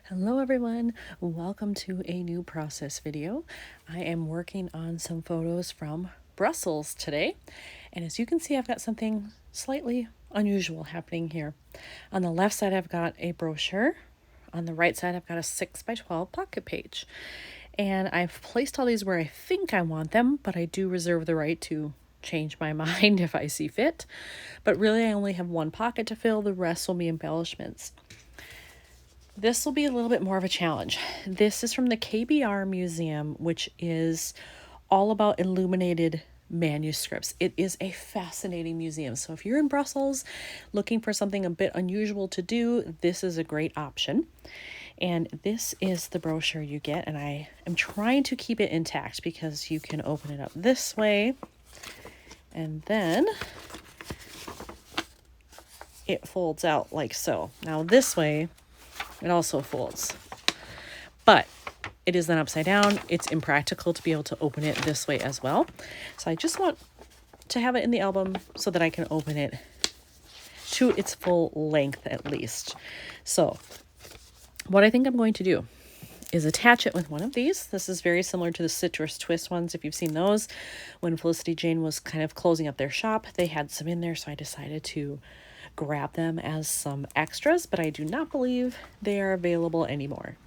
Hello everyone, welcome to a new process video. I am working on some photos from Brussels today, and as you can see I've got something slightly unusual happening here. On the left side I've got a brochure, on the right side I've got a 6x12 pocket page, and I've placed all these where I think I want them, but I do reserve the right to change my mind if I see fit. But really I only have one pocket to fill, the rest will be embellishments. This will be a little bit more of a challenge. This is from the KBR Museum, which is all about illuminated manuscripts. It is a fascinating museum. So if you're in Brussels looking for something a bit unusual to do, this is a great option. And this is the brochure you get, and I am trying to keep it intact because you can open it up this way, and then it folds out like so. Now this way, it also folds, but it is then upside down. It's impractical to be able to open it this way as well. So I just want to have it in the album so that I can open it to its full length at least. So what I think I'm going to do is attach it with one of these. This is very similar to the citrus twist ones, if you've seen those. When Felicity Jane was kind of closing up their shop, they had some in there, so I decided to grab them as some extras, but I do not believe they are available anymore.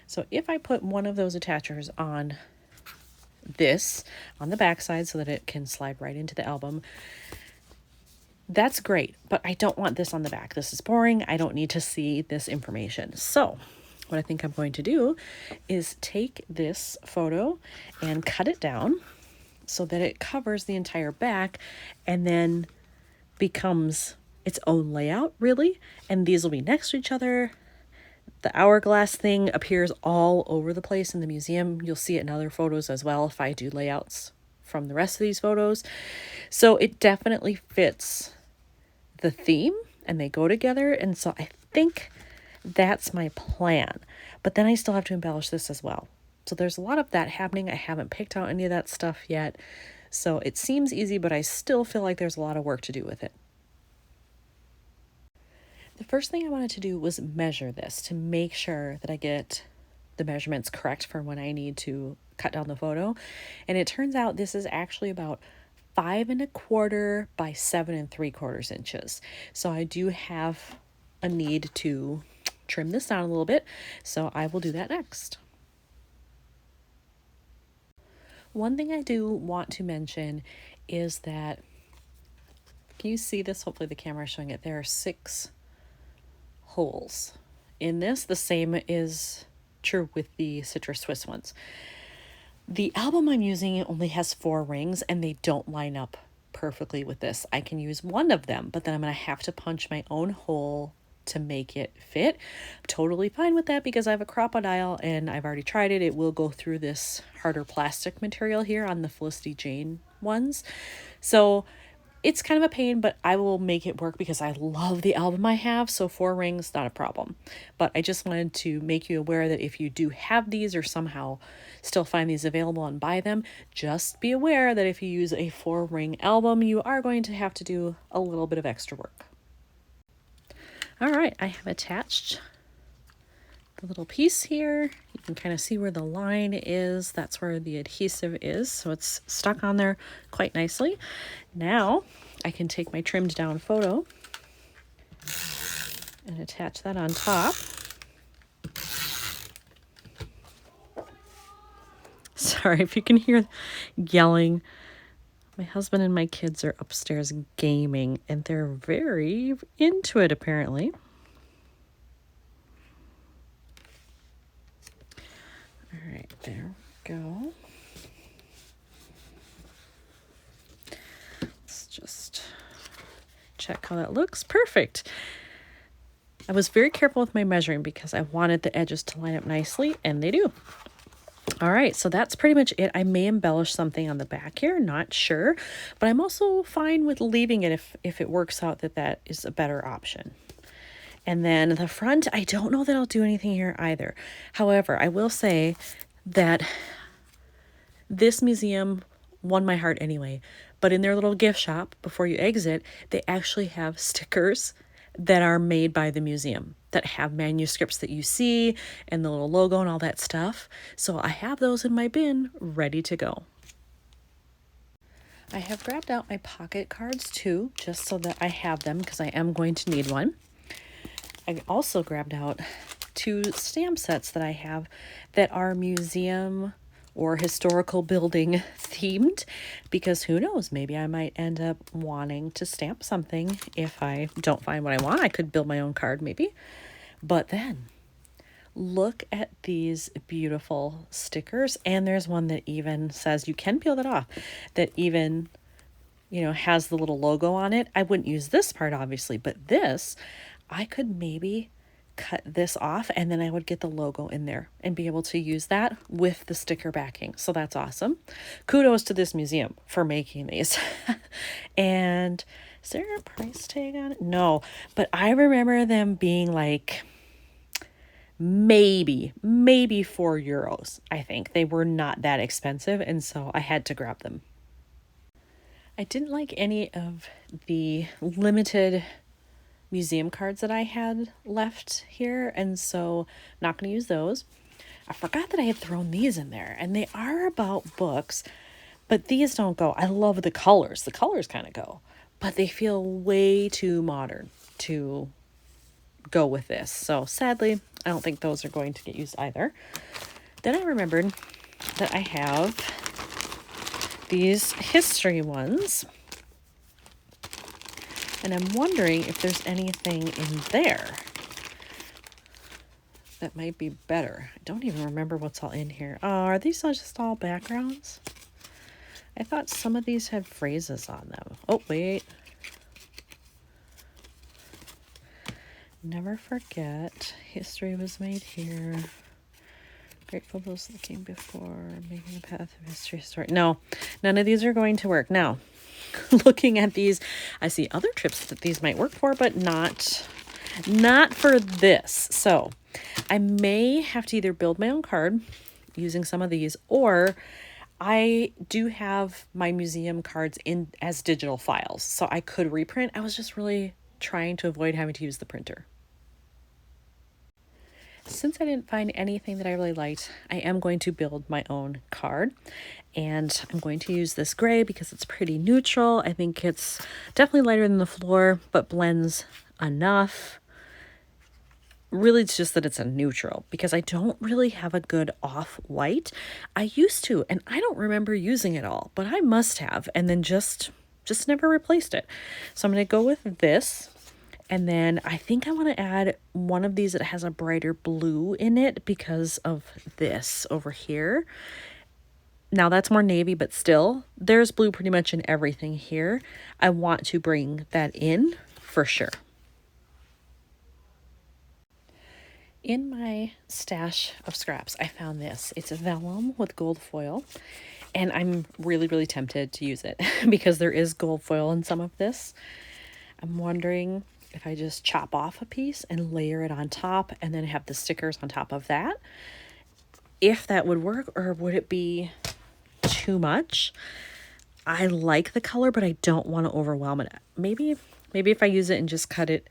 So if I put one of those attachers on this, on the back side so that it can slide right into the album, that's great, but I don't want this on the back. This is boring. I don't need to see this information. So what I think I'm going to do is take this photo and cut it down so that it covers the entire back and then becomes its own layout, really. And these will be next to each other. The hourglass thing appears all over the place in the museum. You'll see it in other photos as well if I do layouts from the rest of these photos. So it definitely fits the theme and they go together. And so I think that's my plan. But then I still have to embellish this as well. So there's a lot of that happening. I haven't picked out any of that stuff yet. So it seems easy, but I still feel like there's a lot of work to do with it. The first thing I wanted to do was measure this to make sure that I get the measurements correct for when I need to cut down the photo. And it turns out this is actually about 5 1/4 by 7 3/4 inches. So I do have a need to trim this down a little bit. So I will do that next. One thing I do want to mention is that, can you see this? Hopefully the camera is showing it. There are 6 holes in this. The same is true with the citrus twist ones. The album I'm using only has 4 rings and they don't line up perfectly with this. I can use one of them, but then I'm going to have to punch my own hole to make it fit. I'm totally fine with that because I have a crocodile and I've already tried it. It will go through this harder plastic material here on the Felicity Jane ones. So it's kind of a pain, but I will make it work because I love the album I have. So 4 rings, not a problem. But I just wanted to make you aware that if you do have these or somehow still find these available and buy them, just be aware that if you use a 4-ring album, you are going to have to do a little bit of extra work. All right, I have attached the little piece here. You can kind of see where the line is. That's where the adhesive is. So it's stuck on there quite nicely. Now I can take my trimmed down photo and attach that on top. Sorry if you can hear yelling. My husband and my kids are upstairs gaming and they're very into it apparently. All right, there we go. Let's just check how that looks. Perfect. I was very careful with my measuring because I wanted the edges to line up nicely, and they do. All right, so that's pretty much it. I may embellish something on the back here, not sure, but I'm also fine with leaving it if it works out that is a better option. And then the front, I don't know that I'll do anything here either. However, I will say that this museum won my heart anyway, but in their little gift shop before you exit, they actually have stickers that are made by the museum. that have manuscripts that you see and the little logo and all that stuff. So I have those in my bin ready to go. I have grabbed out my pocket cards too, just so that I have them because I am going to need one. I also grabbed out 2 stamp sets that I have that are museum or historical building themed, because who knows, maybe I might end up wanting to stamp something. If I don't find what I want, I could build my own card maybe. But then look at these beautiful stickers, and there's one that even says you can peel that off, that even, you know, has the little logo on it. I wouldn't use this part obviously, but this, I could maybe cut this off and then I would get the logo in there and be able to use that with the sticker backing. So that's awesome. Kudos to this museum for making these. And is there a price tag on it? No, but I remember them being like maybe €4. I think they were not that expensive, and so I had to grab them. I didn't like any of the limited museum cards that I had left here, and so I'm not going to use those. I forgot that I had thrown these in there, and they are about books, but these don't go. I love the colors. The colors kind of go, but they feel way too modern to go with this. So sadly, I don't think those are going to get used either. Then I remembered that I have these history ones, and I'm wondering if there's anything in there that might be better. I don't even remember what's all in here. Oh, are these just all backgrounds? I thought some of these had phrases on them. Oh, wait. Never forget, history was made here. Grateful those looking before, making a path of history story. No, none of these are going to work. Now, looking at these, I see other trips that these might work for, but not for this. So I may have to either build my own card using some of these, or I do have my museum cards in as digital files, so I could reprint. I was just really trying to avoid having to use the printer. Since I didn't find anything that I really liked, I am going to build my own card, and I'm going to use this gray because it's pretty neutral. I think it's definitely lighter than the floor, but blends enough. Really, it's just that it's a neutral because I don't really have a good off-white. I used to, and I don't remember using it all, but I must have, and then just never replaced it. So I'm going to go with this. And then I think I want to add one of these that has a brighter blue in it because of this over here. Now that's more navy, but still, there's blue pretty much in everything here. I want to bring that in for sure. In my stash of scraps, I found this. It's a vellum with gold foil, and I'm really tempted to use it because there is gold foil in some of this. I'm wondering if I just chop off a piece and layer it on top and then have the stickers on top of that, if that would work, or would it be too much? I like the color, but I don't want to overwhelm it. Maybe if I use it and just cut it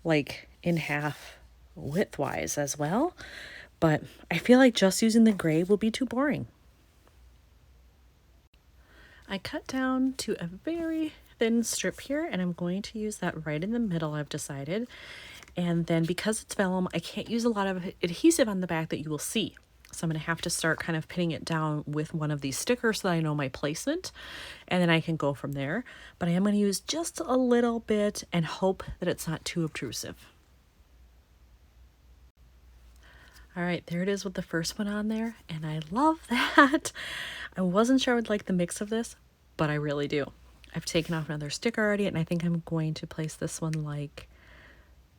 like in half widthwise as well, but I feel like just using the gray will be too boring. I cut down to a very thin strip here, and I'm going to use that right in the middle, I've decided. And then because it's vellum, I can't use a lot of adhesive on the back that you will see. So I'm going to have to start kind of pinning it down with one of these stickers so that I know my placement, and then I can go from there. But I am going to use just a little bit and hope that it's not too obtrusive. All right, there it is with the first one on there, and I love that. I wasn't sure I would like the mix of this, but I really do. I've taken off another sticker already, and I think I'm going to place this one like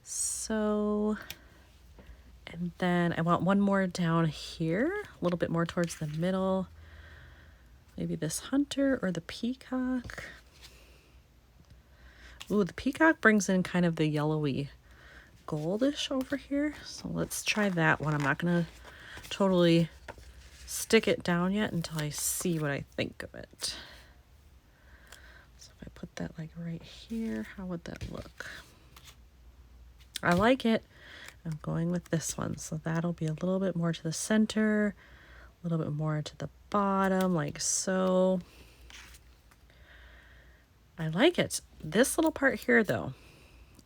so. And then I want one more down here, a little bit more towards the middle. Maybe this hunter or the peacock. Ooh, the peacock brings in kind of the yellowy goldish over here. So let's try that one. I'm not going to totally stick it down yet until I see what I think of it. So if I put that like right here, how would that look? I like it. I'm going with this one. So that'll be a little bit more to the center, a little bit more to the bottom, like so. I like it. This little part here, though,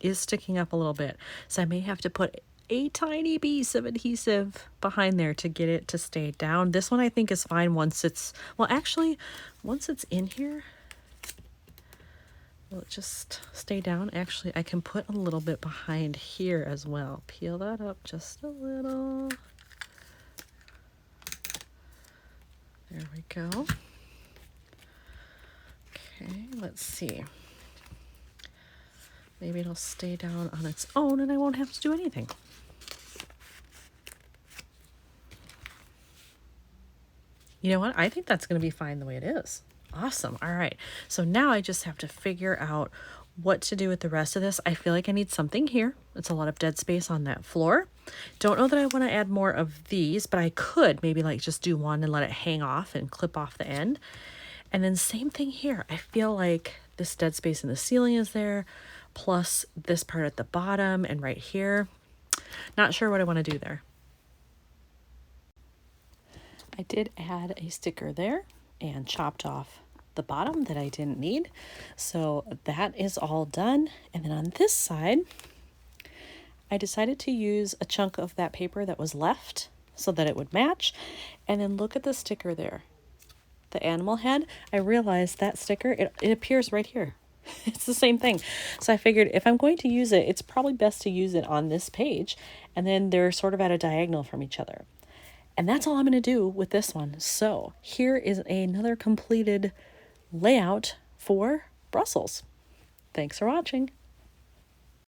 is sticking up a little bit. So I may have to put a tiny piece of adhesive behind there to get it to stay down. This one I think is fine once it's, well, actually, once it's in here, will it just stay down? Actually, I can put a little bit behind here as well. Peel that up just a little. There we go. Okay, let's see. Maybe it'll stay down on its own and I won't have to do anything. You know what? I think that's going to be fine the way it is. Awesome. All right. So now I just have to figure out what to do with the rest of this. I feel like I need something here. It's a lot of dead space on that floor. Don't know that I want to add more of these, but I could maybe like just do one and let it hang off and clip off the end. And then same thing here. I feel like this dead space in the ceiling is there, plus this part at the bottom and right here. Not sure what I want to do there. I did add a sticker there and chopped off the bottom that I didn't need. So that is all done. And then on this side, I decided to use a chunk of that paper that was left so that it would match. And then look at the sticker there. The animal head, I realized that sticker, it appears right here. It's the same thing. So I figured if I'm going to use it, it's probably best to use it on this page. And then they're sort of at a diagonal from each other. And that's all I'm going to do with this one. So here is another completed layout for Brussels. Thanks for watching.